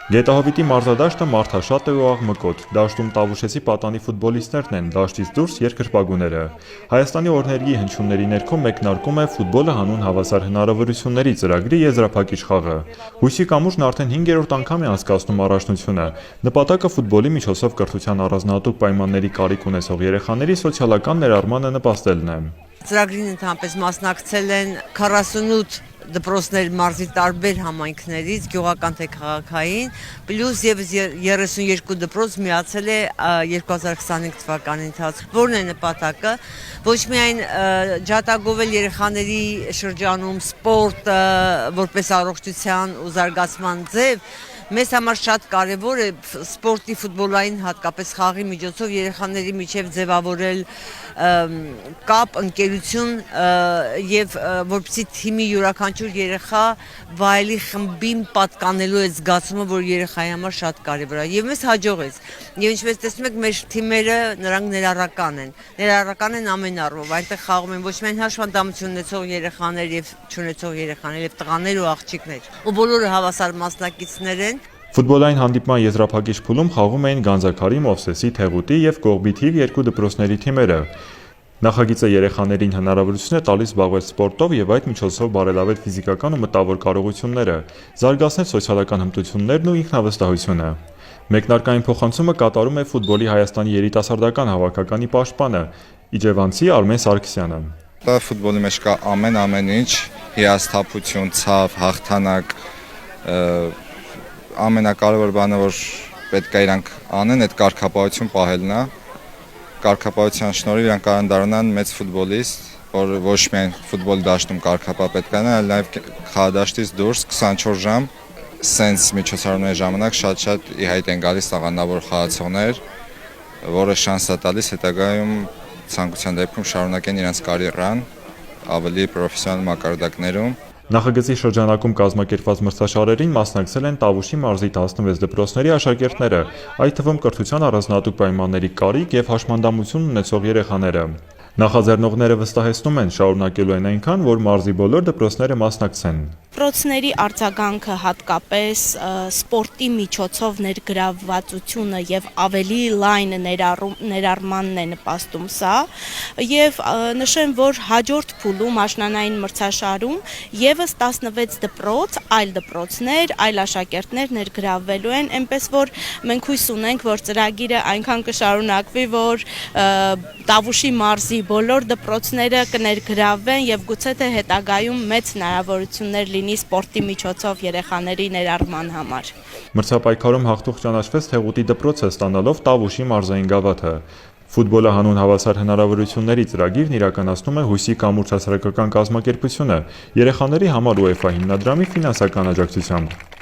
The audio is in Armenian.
Գետահովիտի մարզադաշտը մարդաշատ է ու աղմկոտ, դաշտում Տավուշեցի պատանի ֆուտբոլիստներն են, դաշտից դուրս երկրպագուները։ Հայաստանի օրհներգի հնչյունների ներքո մեկնարկում է ֆուտբոլը հանուն հավասար հնարավորությունների ծրագրի եզրափակիչ խաղը։ Հույսի կամուրջն արդեն 5-րդ անգամ է անցկացնում առաջնությունը։ Նպատակը ֆուտբոլի միջոցով կրթության առանձնահատուկ պայմանների կարիք ունեցող երեխաների սոցիալական ներառմանը նպաստելն է։ Ծրագրին ընդհանրապես մասնակցել են 48 դպրոցներ մարզի տարբեր համայնքներից, գյուղական թե քաղաքային, պլյուս եւս 32 դպրոց միացել է 2025 թվականի ընթացքում։ Որն է նպատակը։ Ոչ միայն ջատագովել երեխաների շրջանում սպորտը որպես առողջության ու զարգացման ձև, մեզ համար շատ կարևոր է սպորտի ֆուտբոլային հատկապես խաղի միջոցով երեխաների միջև ձևավորել կապ, ընկերություն եւ որպեսզի թիմի յուրաքանչյուր երեխա վայելի խմբին պատկանելու այդ զգացումը, որ երեխայի համար շատ կարևոր է։ Եվ մեզ հաջողեց։ Եվ ինչպես տեսնում եք, մեր թիմերը նրանք ներառական են։ Ներառական են ամեն առումով։ Այնտեղ խաղում են ոչ միայն հաշվանդամություն ունեցող երեխաներ եւ չունեցող երեխաներ, եւ տղաներ ու աղջիկներ։ Ու բոլորը հավասար մասնակիցներ են։ Ֆուտբոլային հանդիպման եզրափակիչ փուլում խաղում էին Գանձաքարի, Մովսեսի, Թեղուտի եւ Կողբի թիվ 2 դպրոցների թիմերը։ Նախագիծը երեխաներին հնարավորություն է տալիս զբաղվել սպորտով եւ այդ միջոցով բարելավել ֆիզիկական ու մտավոր կարողությունները, զարգացնել սոցիալական հմտություններն ու ինքնավստահությունը։ Մեկնարկային փոխանցումը կատարում է ֆուտբոլի Հայաստանի երիտասարդական հավաքականի պաշտպանը իջևանցի Արմեն Սարգսյանը։ Ֆուտբոլի մեջ կա ամեն ինչ, հիասթափություն, ցավ, հաղթանակ, ամենակարևոր բանը, որ պետք է իրանք անեն, այդ կարգապահություն պահելն է։ Կարգապահության շնորհիվ իրանք կարող են դառնան մեծ ֆուտբոլիստ, որ ոչ միայն ֆուտբոլ դաշտում կարգապահ պետք է անեն, այլ նաև խաղադաշտից դուրս 24 ժամ սենց միջոցառումների ժամանակ շատ ի հայտ են գալիս տաղանդավոր խաղացողներ, որը շանս է տալիս հետագայում ցանկության դեպքում շարունակեն իրենց կարիերան ավելի պրոֆեսիոնալ մակարդակներում։ Նախագծի շրջանակում կազմակերպված մրցաշարերին մասնակցել են Տավուշի մարզի 16 դպրոցների աշակերտները, այդ թվում կրթության առանձնահատուկ պայմանների կարիք եւ հաշմանդամություն ունեցող երեխաները։ Նախաձեռնողները վստահեցնում են, շարունակելու են այնքան, որ մարզի բոլոր դպրոցները մասնակցեն։ Դպրոցների արձագանքը հատկապես սպորտի միջոցով ներգրավվածությունը եւ ավելի լայն ներառմանն է նպաստում սա եւ նշեմ, որ հաջորդ փուլում աշնանային մրցաշարում եւս 16 դպրոց, այլ դպրոցներ, այլ աշակերտներ ներգրավվելու են, այնպես որ մենք հույս ունենք, որ ծրագիրը այնքան կշարունակվի, որ Տավուշի մարզի բոլոր դպրոցները կներգրավվեն եւ գուցե թե հետագայում մեծ հնարավորություններ լինի սպորտի միջոցով երեխաների ներառման համար։ Մրցապայքարում հաղթող ճանաչվեց Թեղուտի դպրոցը, ստանալով Տավուշի մարզային գավաթը։ Ֆուտբոլը հանուն հավասար հնարավորությունների ծրագիրն իրականացնում է Հույսի կամուրջ հասարակական կազմակերպությունը երեխաների համար UEFA հիմնադրամի ֆինանսական աջակցությամբ։